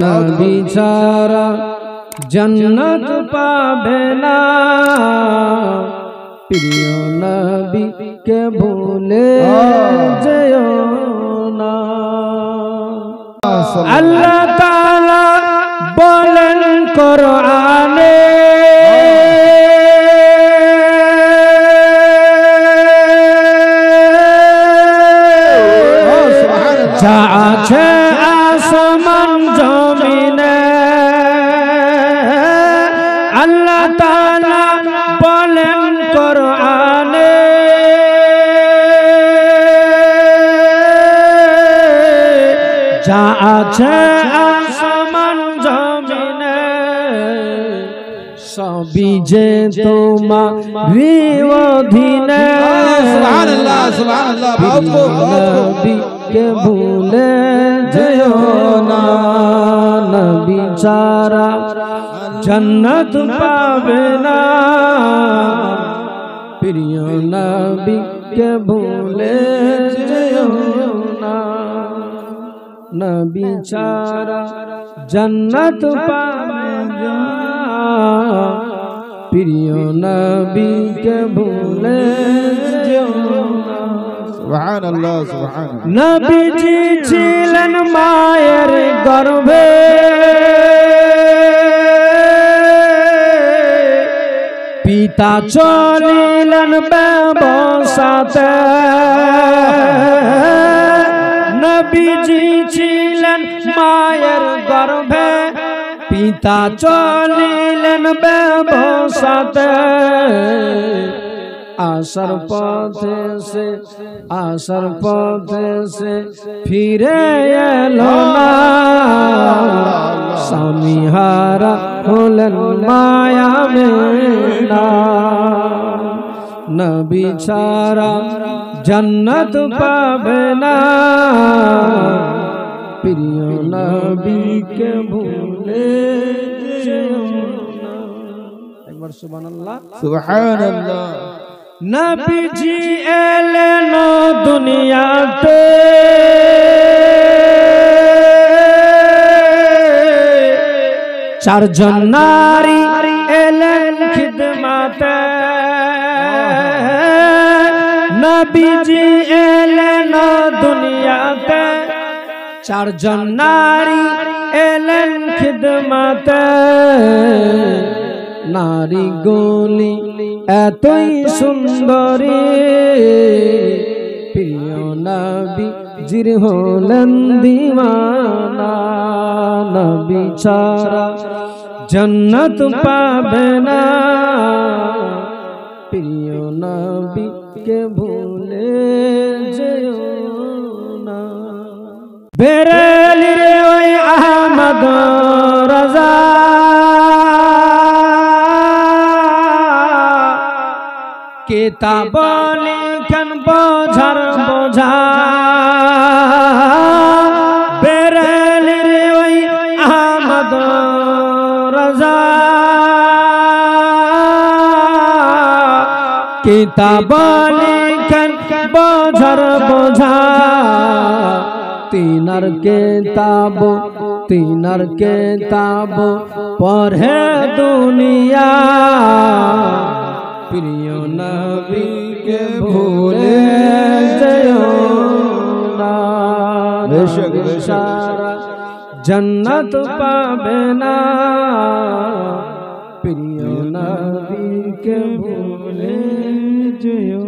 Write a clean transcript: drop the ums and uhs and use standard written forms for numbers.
नबी ছাড়া जन्नत पाबे ना प्रिय नबी के भूले जयो ना। अल्लाह ताला बोलेन कुराने जा আছে আসমান জমিনে আল্লাহ তাআলা বলেন কোরআনে যা আছে আসমান জমিনে সবই যে তোমারই অধীনে। সুবহানাল্লাহ সুবহানাল্লাহ के भूले जयो ना नबी ছাড়া जन्नत पावे ना प्रिय नबी के भूले जयो ना नबी ছাড়া जन्नत पावे ना प्रिय नबी के भूले जयो ना। সুবহানাল্লাহ সুবহানাল্লাহ। নবীজি ছিলেন মায়ের গর্ভে পিতা চলিলেন ব্যবসাতে নবীজি ছিলেন মায়ের গর্ভে পিতা চলিলেন ব্যবসাতে आसर पथे से फिरे एलो ना स्वामी हारा होलेन माया में ना नबी ছাড়া जन्नत पाबे ना प्रिय नबी के भूले जयो ना। एक बार सुभानाल्लाह সুবহানাল্লাহ। नबीजी एलेन दुनियाते चारजन नारी एलेन खिदमते नबीजी एलेन दुनियाते चारजन नारी एलेन खिदमते नारी गोली एतई सुंदरी प्रिय नबी जिर होलेन दीवाना नबी ছাড়া जन्नत पाबे ना प्रिय नबी के भूले जयो ना। बेरेली रे ओई अहमद रजा किताब लिखन बोझर बोझा बेरेली रे ओई अहमद रजा किताब लिखन बोझर बोझा तीनर किताब पढ़े दुनिया प्रिय नबी के भूले जयो ना सारा जन्नत पाबे ना प्रिय नबी के भूले जयो।